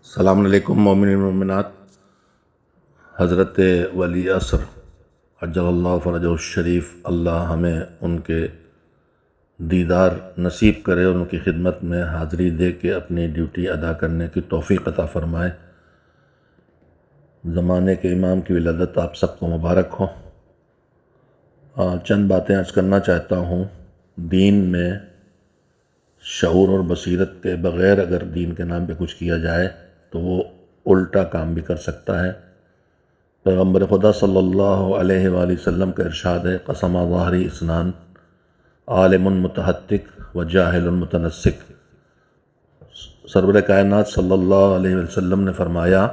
السلام علیکم مومنین مومنات۔ حضرت ولی عصر عجل اللہ فرجہ الشریف، اللہ ہمیں ان کے دیدار نصیب کرے، ان کی خدمت میں حاضری دے کے اپنی ڈیوٹی ادا کرنے کی توفیق عطا فرمائے۔ زمانے کے امام کی ولادت آپ سب کو مبارک ہو۔ چند باتیں عرض کرنا چاہتا ہوں۔ دین میں شعور اور بصیرت کے بغیر اگر دین کے نام پہ کچھ کیا جائے تو وہ الٹا کام بھی کر سکتا ہے۔ پیغمبر خدا صلی اللہ علیہ وآلہ وسلم کا ارشاد ہے، قسم ظاہری اسنان، عالم متحتک و جاہل متنسک۔ سرور کائنات صلی اللہ علیہ وسلم نے فرمایا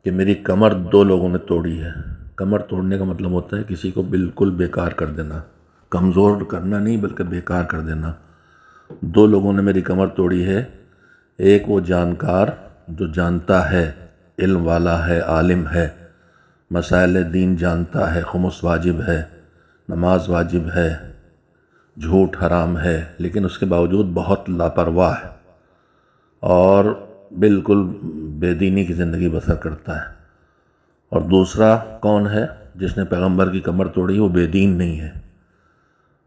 کہ میری کمر دو لوگوں نے توڑی ہے۔ کمر توڑنے کا مطلب ہوتا ہے کسی کو بالکل بیکار کر دینا، کمزور کرنا نہیں بلکہ بیکار کر دینا۔ دو لوگوں نے میری کمر توڑی ہے، ایک وہ جانکار جو جانتا ہے، علم والا ہے، عالم ہے، مسائل دین جانتا ہے، خمس واجب ہے، نماز واجب ہے، جھوٹ حرام ہے، لیکن اس کے باوجود بہت لاپرواہ ہے اور بالکل بے دینی کی زندگی بسر کرتا ہے۔ اور دوسرا کون ہے؟ جس نے پیغمبر کی کمر توڑی، وہ بے دین نہیں ہے،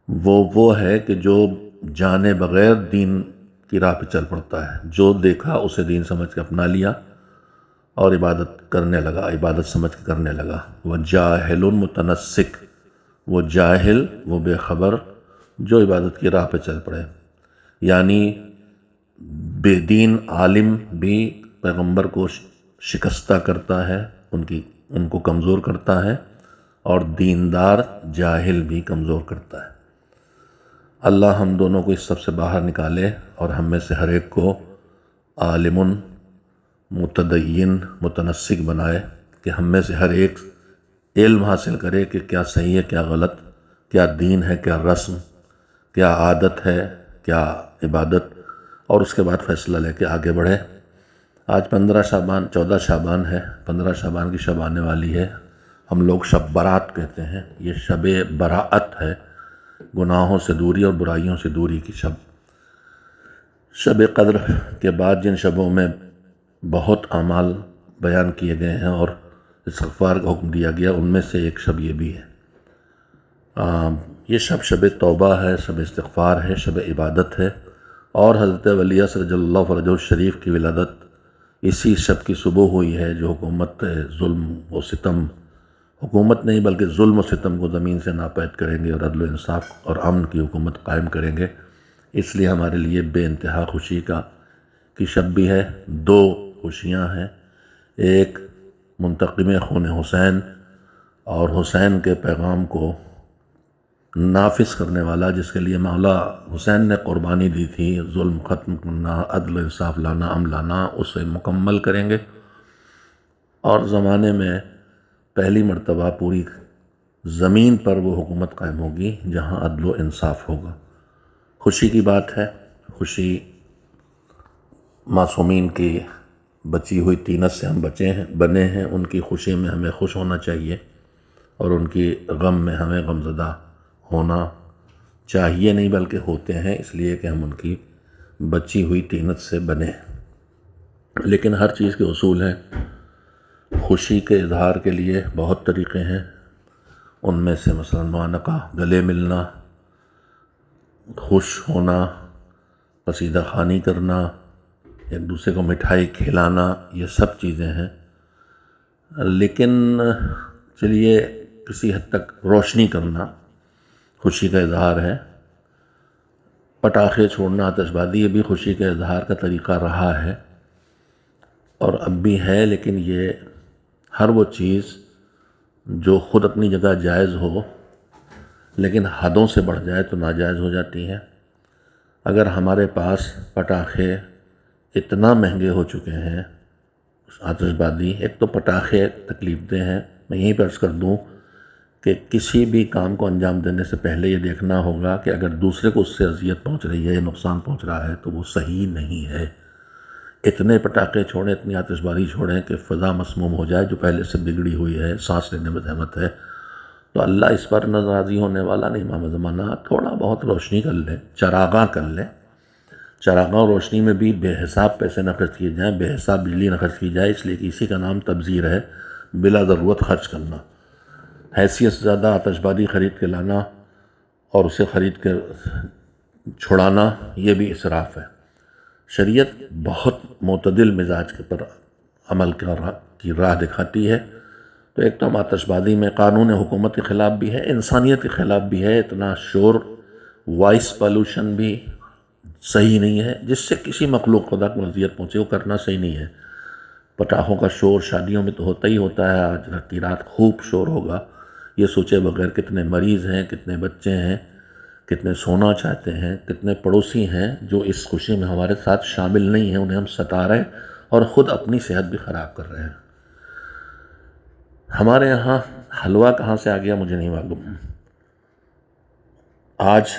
وہ ہے کہ جو جانے بغیر دین کی راہ پہ چل پڑتا ہے، جو دیکھا اسے دین سمجھ کے اپنا لیا اور عبادت کرنے لگا، عبادت سمجھ کے کرنے لگا۔ وہ جاہل متنسک، وہ جاہل، وہ بے خبر جو عبادت کی راہ پہ چل پڑے۔ یعنی بے دین عالم بھی پیغمبر کو شکستہ کرتا ہے، ان کو کمزور کرتا ہے، اور دیندار جاہل بھی کمزور کرتا ہے۔ اللہ ہم دونوں کو اس سب سے باہر نکالے اور ہم میں سے ہر ایک کو عالم متدین متنسک بنائے، کہ ہم میں سے ہر ایک علم حاصل کرے کہ کیا صحیح ہے، کیا غلط، کیا دین ہے، کیا رسم، کیا عادت ہے، کیا عبادت، اور اس کے بعد فیصلہ لے کے آگے بڑھے۔ آج 14 شعبان ہے، 15 شعبان کی شب آنے والی ہے۔ ہم لوگ شب برات کہتے ہیں، یہ شب براعت ہے، گناہوں سے دوری اور برائیوں سے دوری کی شب۔ شب قدر کے بعد جن شبوں میں بہت اعمال بیان کیے گئے ہیں اور استغفار کا حکم دیا گیا، ان میں سے ایک شب یہ بھی ہے۔ یہ شب توبہ ہے، شب استغفار ہے، شب عبادت ہے، اور حضرت ولی عصر رضی اللہ فرجہ الشریف کی ولادت اسی شب کی صبح ہوئی ہے، جو حکومت ظلم و ستم، حکومت نہیں بلکہ ظلم و ستم کو زمین سے ناپید کریں گے اور عدل و انصاف اور امن کی حکومت قائم کریں گے۔ اس لیے ہمارے لیے بے انتہا خوشی کی شب بھی ہے۔ دو خوشیاں ہیں، ایک منتقم خون حسین اور حسین کے پیغام کو نافذ کرنے والا، جس کے لیے مولا حسین نے قربانی دی تھی، ظلم ختم کرنا، عدل و انصاف لانا، امن لانا، اسے مکمل کریں گے۔ اور زمانے میں پہلی مرتبہ پوری زمین پر وہ حکومت قائم ہوگی جہاں عدل و انصاف ہوگا۔ خوشی کی بات ہے، خوشی معصومین کی بچی ہوئی طینت سے ہم بنے ہیں، ان کی خوشی میں ہمیں خوش ہونا چاہیے اور ان کی غم میں ہمیں غمزدہ ہونا چاہیے نہیں بلکہ ہوتے ہیں، اس لیے کہ ہم ان کی بچی ہوئی طینت سے بنے ہیں۔ لیکن ہر چیز کے اصول ہیں۔ خوشی کے اظہار کے لیے بہت طریقے ہیں، ان میں سے مثلا معانقہ، گلے ملنا، خوش ہونا، قصیدہ خوانی کرنا، ایک دوسرے کو مٹھائی کھلانا، یہ سب چیزیں ہیں۔ لیکن چلیے کسی حد تک روشنی کرنا خوشی کا اظہار ہے، پٹاخے چھوڑنا، آتش بازی، یہ بھی خوشی کے اظہار کا طریقہ رہا ہے اور اب بھی ہے، لیکن یہ ہر وہ چیز جو خود اپنی جگہ جائز ہو لیکن حدوں سے بڑھ جائے تو ناجائز ہو جاتی ہے۔ اگر ہمارے پاس پٹاخے اتنا مہنگے ہو چکے ہیں، آتش بازی، ایک تو پٹاخے تکلیف دہ ہیں، میں یہیں پر عرض کر دوں کہ کسی بھی کام کو انجام دینے سے پہلے یہ دیکھنا ہوگا کہ اگر دوسرے کو اس سے اذیت پہنچ رہی ہے یا نقصان پہنچ رہا ہے تو وہ صحیح نہیں ہے۔ اتنے پٹاخے چھوڑیں، اتنی آتش بازی چھوڑیں کہ فضا مسموم ہو جائے جو پہلے سے بگڑی ہوئی ہے، سانس لینے میں زحمت ہے، تو اللہ اس پر ناراضی ہونے والا نہیں۔ امام زمانہ تھوڑا بہت روشنی کر لیں، چراغاں کر لیں، چراغاں اور روشنی میں بھی بے حساب پیسے نہ خرچ کیے جائیں، بے حساب بجلی نہ خرچ کی جائے، اس لیے کہ اسی کا نام تبذیر ہے، بلا ضرورت خرچ کرنا۔ حیثیت سے زیادہ آتش بازی خرید کے لانا اور اسے خرید کے چھڑانا، یہ بھی اسراف ہے۔ شریعت بہت معتدل مزاج کے پر عمل کی راہ دکھاتی ہے۔ تو ایک تو ہم آتش بازی میں قانون حکومت کے خلاف بھی ہے، انسانیت کے خلاف بھی ہے، اتنا شور، وائس پالوشن بھی صحیح نہیں ہے، جس سے کسی مخلوق خدا کو اذیت پہنچے، وہ کرنا صحیح نہیں ہے۔ پٹاخوں کا شور شادیوں میں تو ہوتا ہی ہوتا ہے، آج کی رات خوب شور ہوگا، یہ سوچے بغیر کتنے مریض ہیں، کتنے بچے ہیں، کتنے سونا چاہتے ہیں، کتنے پڑوسی ہیں جو اس خوشی میں ہمارے ساتھ شامل نہیں ہیں، انہیں ہم ستا رہے ہیں اور خود اپنی صحت بھی خراب کر رہے ہیں۔ ہمارے یہاں حلوہ کہاں سے آ گیا مجھے نہیں معلوم۔ آج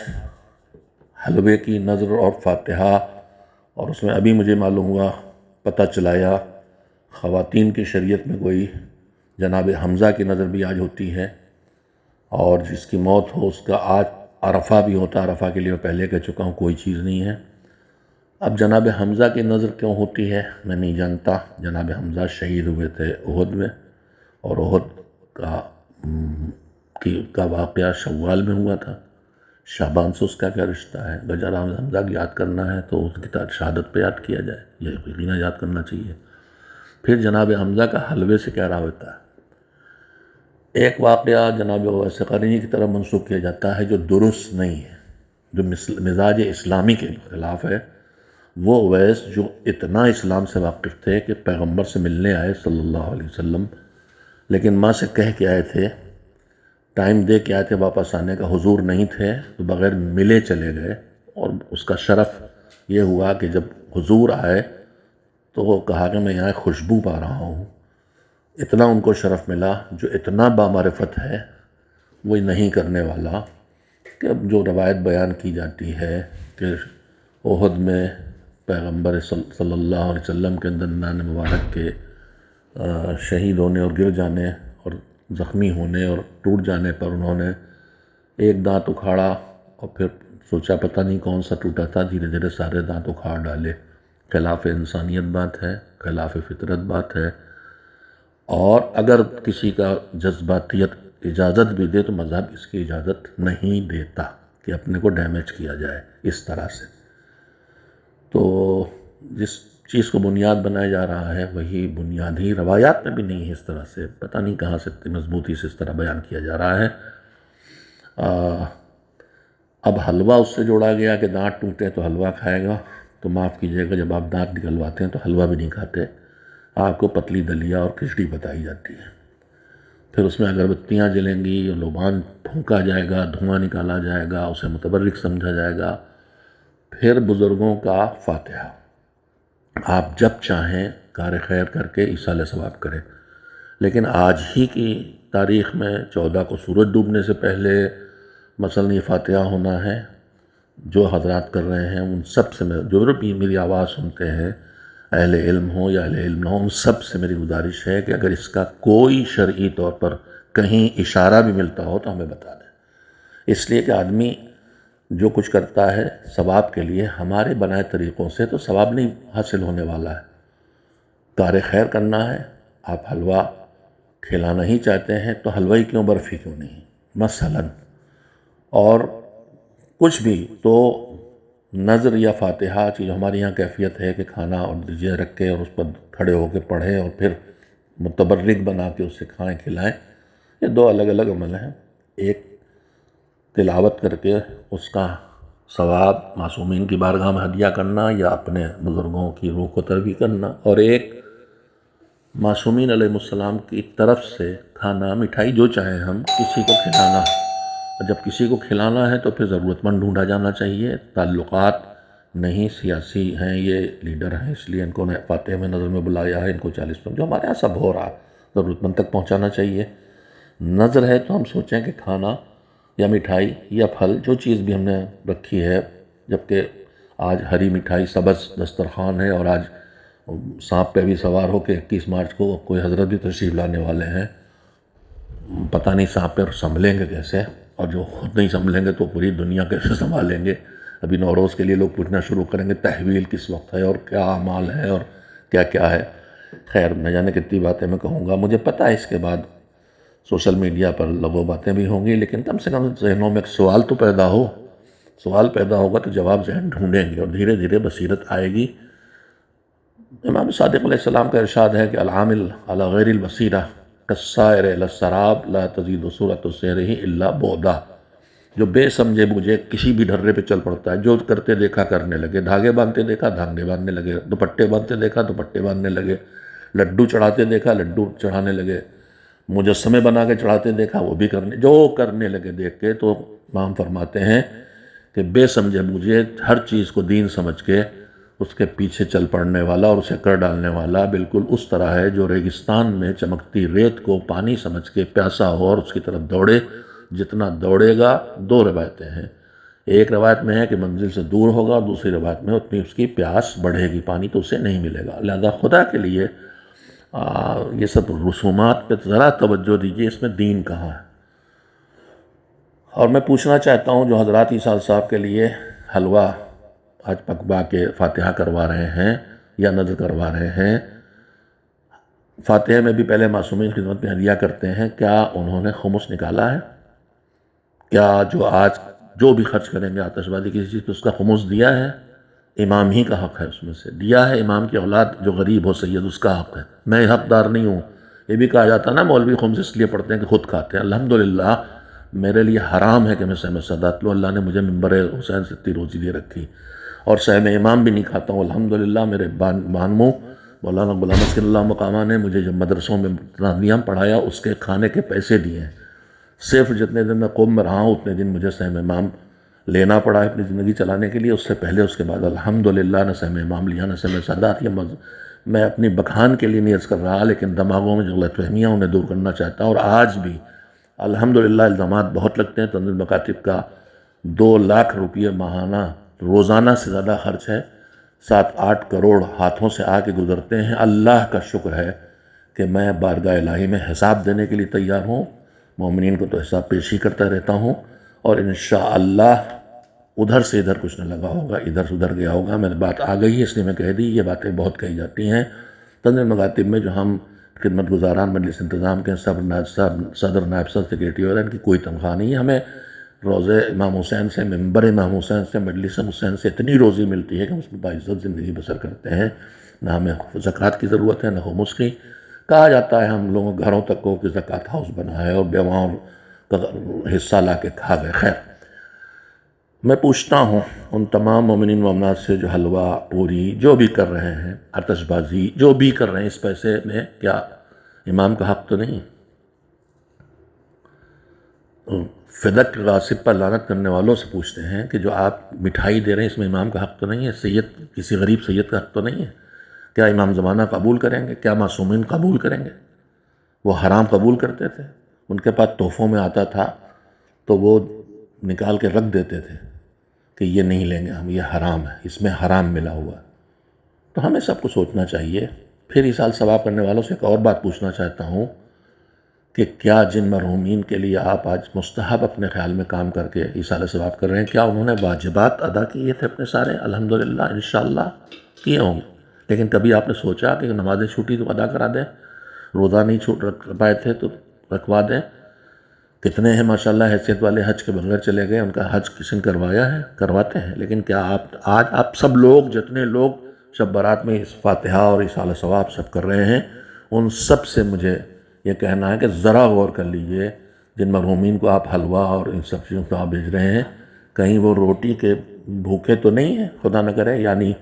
حلوے کی نذر اور فاتحہ، اور اس میں ابھی مجھے معلوم ہوا، پتہ چلایا، خواتین کی شریعت میں کوئی جناب حمزہ کی نذر بھی آج ہوتی ہے، اور جس کی موت ہو اس کا آج عرفہ بھی ہوتا ہے۔ عرفہ کے لیے میں پہلے کہہ چکا ہوں، کوئی چیز نہیں ہے۔ اب جناب حمزہ کی نذر کیوں ہوتی ہے میں نہیں جانتا۔ جناب حمزہ شہید ہوئے تھے احد میں، اور احد کا واقعہ شوال میں ہوا تھا۔ شعبان سے اس کا کیا رشتہ ہے؟ اگر جناب حمزہ کی یاد کرنا ہے تو اس کی شہادت پہ یاد کیا جائے، یہ یقینا یاد کرنا چاہیے۔ پھر جناب حمزہ کا حلوے سے کیا رابطہ ہے؟ ایک واقعہ جناب اویس قرنی کی طرف منسوخ کیا جاتا ہے جو درست نہیں ہے، جو مزاج اسلامی کے خلاف ہے۔ وہ اویس جو اتنا اسلام سے واقف تھے کہ پیغمبر سے ملنے آئے صلی اللہ علیہ وسلم، لیکن ماں سے کہہ کے آئے تھے، ٹائم دے کے آئے تھے واپس آنے کا، حضور نہیں تھے تو بغیر ملے چلے گئے، اور اس کا شرف یہ ہوا کہ جب حضور آئے تو وہ کہا کہ میں یہاں خوشبو پا رہا ہوں۔ اتنا ان کو شرف ملا، جو اتنا بامعرفت ہے وہ نہیں کرنے والا، کہ اب جو روایت بیان کی جاتی ہے کہ احد میں پیغمبر صلی اللہ علیہ وسلم کے دندان مبارک کے شہید ہونے اور گر جانے اور زخمی ہونے اور ٹوٹ جانے پر انہوں نے ایک دانت اکھاڑا اور پھر سوچا پتہ نہیں کون سا ٹوٹا تھا، دھیرے دھیرے سارے دانت اکھاڑ ڈالے۔ خلاف انسانیت بات ہے، خلاف فطرت بات ہے، اور اگر کسی کا جذباتیت اجازت بھی دے تو مذہب اس کی اجازت نہیں دیتا کہ اپنے کو ڈیمیج کیا جائے اس طرح سے۔ تو جس چیز کو بنیاد بنایا جا رہا ہے وہی بنیادی روایات میں بھی نہیں ہے، اس طرح سے پتہ نہیں کہاں سے اتنی مضبوطی سے اس طرح بیان کیا جا رہا ہے۔ اب حلوہ اس سے جوڑا گیا کہ دانت ٹوٹے تو حلوہ کھائے گا، تو معاف کیجیے گا جب آپ دانت نکلواتے ہیں تو حلوہ بھی نہیں کھاتے، آپ کو پتلی دلیا اور کھچڑی بتائی جاتی ہے۔ پھر اس میں اگربتیاں جلیں گی، لبان پھونکا جائے گا، دھواں نکالا جائے گا، اسے متبرک سمجھا جائے گا۔ پھر بزرگوں کا فاتحہ، آپ جب چاہیں کار خیر کر کے ایصال ثواب کریں، لیکن آج ہی کی تاریخ میں 14 کو سورج ڈوبنے سے پہلے مثلاً یہ فاتحہ ہونا ہے، جو حضرات کر رہے ہیں ان سب سے جو بھی میری آواز سنتے ہیں، اہل علم ہوں یا اہل علم نہ ہوں، ان سب سے میری گزارش ہے کہ اگر اس کا کوئی شرعی طور پر کہیں اشارہ بھی ملتا ہو تو ہمیں بتا دیں، اس لیے کہ آدمی جو کچھ کرتا ہے ثواب کے لیے ہمارے بنائے طریقوں سے تو ثواب نہیں حاصل ہونے والا ہے۔ کار خیر کرنا ہے، آپ حلوہ کھلانا ہی چاہتے ہیں تو حلوہ ہی کیوں، برفی کیوں نہیں مثلاً، اور کچھ بھی تو نذر یا فاتحہ چیز ہمارے یہاں کیفیت ہے کہ کھانا اور دیجیے رکھ کے اور اس پر کھڑے ہو کے پڑھیں اور پھر متبرک بنا کے اسے کھائیں کھلائیں، یہ دو الگ الگ عمل ہیں۔ ایک تلاوت کر کے اس کا ثواب معصومین کی بارگاہ میں ہدیہ کرنا یا اپنے بزرگوں کی روح کو ترویح کرنا، اور ایک معصومین علیہ السلام کی طرف سے کھانا مٹھائی جو چاہیں ہم کسی کو کھلانا، اور جب کسی کو کھلانا ہے تو پھر ضرورت مند ڈھونڈا جانا چاہیے۔ تعلقات نہیں، سیاسی ہیں، یہ لیڈر ہیں اس لیے ان کو فاتح میں نظر میں بلایا ہے، ان کو 40 جو ہمارے یہاں سب ہو رہا، ضرورت مند تک پہنچانا چاہیے۔ نظر ہے تو ہم سوچیں کہ کھانا یا مٹھائی یا پھل جو چیز بھی ہم نے رکھی ہے، جبکہ آج ہری مٹھائی سبز دسترخوان ہے، اور آج سانپ پہ بھی سوار ہو کے 21 مارچ کو کوئی حضرت بھی تشریف لانے والے ہیں، پتہ نہیں سانپ پہ سنبھلیں گے کیسے، اور جو خود نہیں سنبھلیں گے تو پوری دنیا کیسے سنبھالیں گے۔ ابھی نوروز کے لیے لوگ پوچھنا شروع کریں گے تحویل کس وقت ہے اور کیا اعمال ہے اور کیا کیا ہے. خیر نہ جانے کتنی باتیں میں کہوں گا. مجھے پتہ ہے اس کے بعد سوشل میڈیا پر لغو باتیں بھی ہوں گی، لیکن کم سے کم ذہنوں میں ایک سوال تو پیدا ہو. سوال پیدا ہوگا تو جواب ذہن ڈھونڈیں گے اور دھیرے دھیرے بصیرت آئے گی. امام صادق علیہ السلام کا ارشاد ہے کہ العامل علی غیر البصیرہ کالسائر علی السراب لا تزید صورۃ سیرہ الا بعدا. جو بے سمجھے بوجھے کسی بھی ڈھرے پہ چل پڑتا ہے، جو کرتے دیکھا کرنے لگے، دھاگے باندھتے دیکھا دھاگے باندھنے لگے، دوپٹے باندھتے دیکھا دوپٹے باندھنے لگے، لڈو چڑھاتے دیکھا لڈو چڑھانے لگے، مجسمے بنا کے چڑھاتے دیکھا وہ بھی جو کرنے لگے دیکھ کے. تو امام فرماتے ہیں کہ بے سمجھے بوجھے ہر چیز کو دین سمجھ کے اس کے پیچھے چل پڑنے والا اور اسے کر ڈالنے والا بالکل اس طرح ہے جو ریگستان میں چمکتی ریت کو پانی سمجھ کے پیاسا ہو اور اس کی طرف دوڑے. جتنا دوڑے گا، دو روایتیں ہیں. ایک روایت میں ہے کہ منزل سے دور ہوگا اور دوسری روایت میں اتنی اس کی پیاس بڑھے گی، پانی تو اسے نہیں ملے گا. لہذا خدا کے لیے یہ سب رسومات پہ ذرا توجہ دیجیے، اس میں دین کہاں ہے. اور میں پوچھنا چاہتا ہوں جو حضرات عیسیٰ صاحب کے لیے حلوہ آج پکوا کے فاتحہ کروا رہے ہیں یا نذر کروا رہے ہیں، فاتحہ میں بھی پہلے معصومین خدمت میں ہدیہ کرتے ہیں، کیا انہوں نے خمس نکالا ہے؟ کیا جو آج جو بھی خرچ کریں گے آتش بازی کسی چیز پہ اس کا خمس دیا ہے؟ امام ہی کا حق ہے اس میں سے دیا ہے. امام کی اولاد جو غریب ہو سید اس کا حق ہے، میں حقدار نہیں ہوں. یہ بھی کہا جاتا نا مولوی خمس اس لیے پڑھتے ہیں کہ خود کھاتے ہیں. الحمدللہ میرے لیے حرام ہے کہ میں سہم سادات لوں. اللہ نے مجھے منبر حسین سے اتنی روزی دے رکھی اور سہم امام بھی نہیں کھاتا ہوں. الحمدللہ میرے بانمو مولانا غلام اسکر اللہ مقامہ نے مجھے جب مدرسوں میں نظام پڑھایا اس کے کھانے کے پیسے دیے ہیں. صرف جتنے دن میں قوم میں رہا ہوں اتنے دن مجھے سہم امام لینا پڑا ہے اپنی زندگی چلانے کے لیے. اس سے پہلے اس کے بعد الحمدللہ نہ سہم امام لیا نہ سہم سادات. یہ میں اپنی بخان کے لیے نہیں عرض کر رہا، لیکن دماغوں میں جو غلط فہمیاں انہیں دور کرنا چاہتا ہوں. اور آج بھی الحمدللہ الزامات بہت لگتے ہیں. تنظیم مکاتب کا 2 لاکھ روپیے ماہانہ روزانہ سے زیادہ خرچ ہے. 7-8 کروڑ ہاتھوں سے آ کے گزرتے ہیں. اللہ کا شکر ہے کہ میں بارگاہ الہی میں حساب دینے کے لیے تیار ہوں. مومنین کو تو حساب پیش ہی کرتا رہتا ہوں اور انشاءاللہ ادھر سے ادھر کچھ نہ لگا ہوگا، ادھر سے ادھر گیا ہوگا. میں نے بات آ گئی ہے اس لیے میں کہہ دی. یہ باتیں بہت کہی جاتی ہیں تنظیم مکاتب میں جو ہم خدمت گزاران مجلس انتظام کے صدر نائب صدر سیکریٹری وغیرہ ان کی کوئی تنخواہ نہیں ہے. ہمیں روزے امام حسین سے، منبر امام حسین سے، مجلس حسین سے اتنی روزی ملتی ہے کہ ہم اس میں باعزت زندگی بسر کرتے ہیں. نہ ہمیں زکوٰۃ کی ضرورت ہے نہ خمس کی. کہا جاتا ہے ہم لوگوں گھروں تک کو کہ زکوٰۃ ہاؤس بنا ہے اور بیواؤں کا حصہ لا کے کھا گئے. خیر میں پوچھتا ہوں ان تمام مومنین مومنات سے جو حلوہ پوری جو بھی کر رہے ہیں، آتش بازی جو بھی کر رہے ہیں، اس پیسے میں کیا امام کا حق تو نہیں؟ فدق غاصب پر لعنت کرنے والوں سے پوچھتے ہیں کہ جو آپ مٹھائی دے رہے ہیں اس میں امام کا حق تو نہیں ہے؟ سید کسی غریب سید کا حق تو نہیں ہے؟ کیا امام زمانہ قبول کریں گے؟ کیا معصومین قبول کریں گے؟ وہ حرام قبول کرتے تھے. ان کے پاس تحفوں میں آتا تھا تو وہ نکال کے رکھ دیتے تھے کہ یہ نہیں لیں گے ہم، یہ حرام ہے، اس میں حرام ملا ہوا ہے. تو ہمیں سب کو سوچنا چاہیے. پھر ایصال ثواب کرنے والوں سے ایک اور بات پوچھنا چاہتا ہوں کہ کیا جن مرحومین کے لیے آپ آج مستحب اپنے خیال میں کام کر کے ایصال ثواب کر رہے ہیں، کیا انہوں نے واجبات ادا کیے تھے اپنے سارے؟ الحمدللہ انشاءاللہ کیے ہوں گے. لیکن کبھی آپ نے سوچا کہ نمازیں چھوٹی تو ادا کرا دیں، روزہ نہیں چھوٹ رکھ پائے تھے تو رکھوا دیں؟ کتنے ہیں ماشاءاللہ حیثیت والے حج کے بغیر چلے گئے، ان کا حج کسی نے کروایا ہے؟ کرواتے ہیں. لیکن کیا آپ سب لوگ جتنے لوگ شب برات میں اس فاتحہ اور ایصال ثواب سب کر رہے ہیں، ان سب سے مجھے یہ کہنا ہے کہ ذرا غور کر لیجئے جن مرحومین کو آپ حلوہ اور ان سب چیزوں کو آپ بھیج رہے ہیں، کہیں وہ روٹی کے بھوکے تو نہیں ہیں خدا نہ کرے؟ یعنی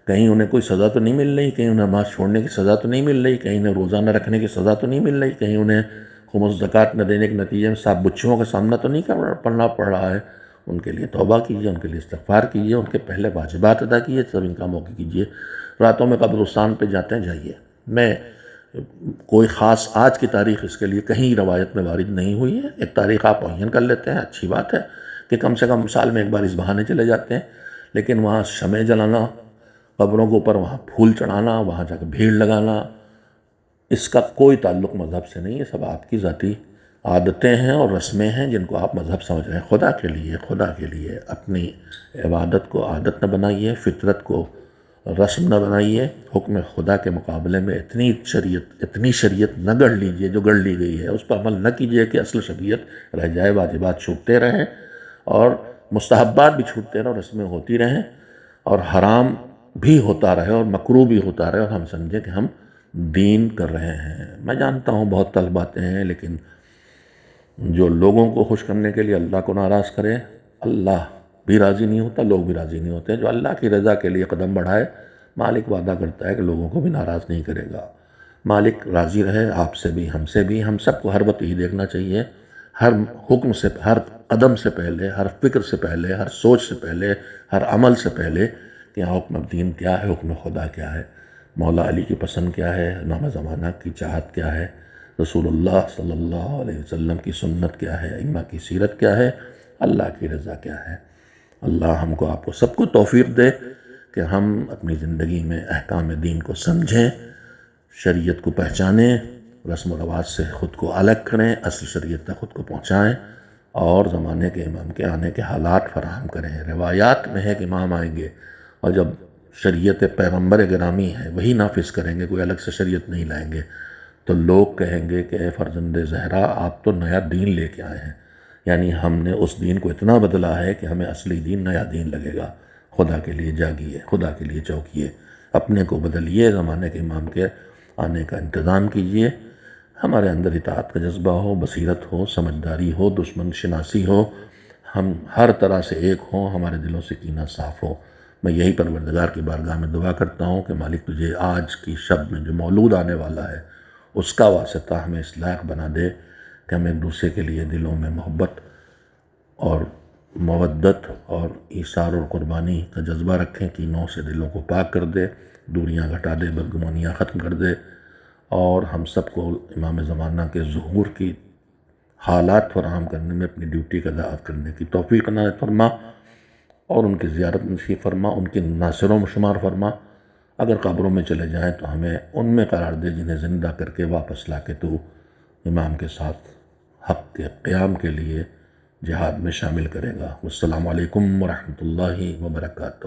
کہیں انہیں کوئی سزا تو نہیں مل رہی؟ کہیں انہیں نماز چھوڑنے کی سزا تو نہیں مل رہی؟ کہیں انہیں روزہ نہ رکھنے کی سزا تو نہیں مل رہی؟ کہیں انہیں خمس زکوٰۃ نہ دینے کے نتیجے میں صاحب بچوں کا سامنا تو نہیں کرنا پڑ رہا ہے؟ ان کے لیے توبہ کیجئے، ان کے لیے استغفار کیجئے، ان کے پہلے واجبات ادا کیجئے، سب ان کاموں کی کیجئے. راتوں میں قبرستان پہ جاتے ہیں جائیے. میں کوئی خاص آج کی تاریخ اس کے لیے کہیں روایت میں وارد نہیں ہوئی ہے. ایک تاریخ آپ معین کر لیتے ہیں، اچھی بات ہے کہ کم سے کم سال میں ایک بار اس بہانے چلے جاتے ہیں. لیکن وہاں شمع جلانا، قبروں کے اوپر وہاں پھول چڑھانا، وہاں جا کے بھیڑ لگانا، اس کا کوئی تعلق مذہب سے نہیں ہے. سب آپ کی ذاتی عادتیں ہیں اور رسمیں ہیں جن کو آپ مذہب سمجھ رہے ہیں. خدا کے لیے اپنی عبادت کو عادت نہ بنائیے، فطرت کو رسم نہ بنائیے. حکم خدا کے مقابلے میں اتنی شریعت نہ گڑھ لیجئے جو گڑھ لی گئی ہے. اس پر عمل نہ کیجئے کہ اصل شریعت رہ جائے. واجبات چھوٹتے رہیں اور مستحبات بھی چھوٹتے رہیں اور رسمیں ہوتی رہیں اور حرام بھی ہوتا رہے اور مکروہ بھی ہوتا رہے اور ہم سمجھیں کہ ہم دین کر رہے ہیں. میں جانتا ہوں بہت طلب آتے ہیں، لیکن جو لوگوں کو خوش کرنے کے لیے اللہ کو ناراض کرے، اللہ بھی راضی نہیں ہوتا، لوگ بھی راضی نہیں ہوتے. جو اللہ کی رضا کے لیے قدم بڑھائے، مالک وعدہ کرتا ہے کہ لوگوں کو بھی ناراض نہیں کرے گا. مالک راضی رہے، آپ سے بھی، ہم سے بھی. ہم سب کو ہر وقت یہی دیکھنا چاہیے، ہر حکم سے، ہر قدم سے پہلے، ہر فکر سے پہلے، ہر سوچ سے پہلے، ہر عمل سے پہلے کہ حکم دین کیا ہے، حکم خدا کیا ہے، مولا علی کی پسند کیا ہے، امام زمانہ کی چاہت کیا ہے، رسول اللہ صلی اللہ علیہ وسلم کی سنت کیا ہے، ائمہ کی سیرت کیا ہے، اللہ کی رضا کیا ہے. اللہ ہم کو، آپ کو، سب کو توفیق دے کہ ہم اپنی زندگی میں احکام دین کو سمجھیں، شریعت کو پہچانیں، رسم و رواج سے خود کو الگ کریں، اصل شریعت تک خود کو پہنچائیں اور زمانے کے امام کے آنے کے حالات فراہم کریں. روایات میں ہے کہ امام آئیں گے اور جب شریعت پیغمبر گرامی ہے وہی نافذ کریں گے، کوئی الگ سے شریعت نہیں لائیں گے، تو لوگ کہیں گے کہ اے فرزند زہرا، آپ تو نیا دین لے کے آئے ہیں. یعنی ہم نے اس دین کو اتنا بدلا ہے کہ ہمیں اصلی دین نیا دین لگے گا. خدا کے لیے جاگیے، خدا کے لیے چوکیے، اپنے کو بدلیے، زمانے کے امام کے آنے کا انتظام کیجیے. ہمارے اندر اطاعت کا جذبہ ہو، بصیرت ہو، سمجھداری ہو، دشمن شناسی ہو، ہم ہر طرح سے ایک ہوں، ہمارے دلوں سے کینہ صاف ہو. میں یہی پروردگار کی بارگاہ میں دعا کرتا ہوں کہ مالک تجھے آج کی شب میں جو مولود آنے والا ہے اس کا واسطہ ہمیں اس لائق بنا دے کہ ہم ایک دوسرے کے لیے دلوں میں محبت اور مودت اور ایثار اور قربانی کا جذبہ رکھیں. کینوں سے دلوں کو پاک کر دے، دوریاں گھٹا دے، بدگمانیاں ختم کر دے اور ہم سب کو امام زمانہ کے ظہور کی حالات فراہم کرنے میں اپنی ڈیوٹی کا ادا کرنے کی توفیق عنایت فرما اور ان کی زیارت نصیب فرما، ان کے ناصروں میں شمار فرما. اگر قبروں میں چلے جائیں تو ہمیں ان میں قرار دے جنہیں زندہ کر کے واپس لا کے تو امام کے ساتھ حق کے قیام کے لیے جہاد میں شامل کرے گا. والسلام علیکم ورحمۃ اللہ وبرکاتہ.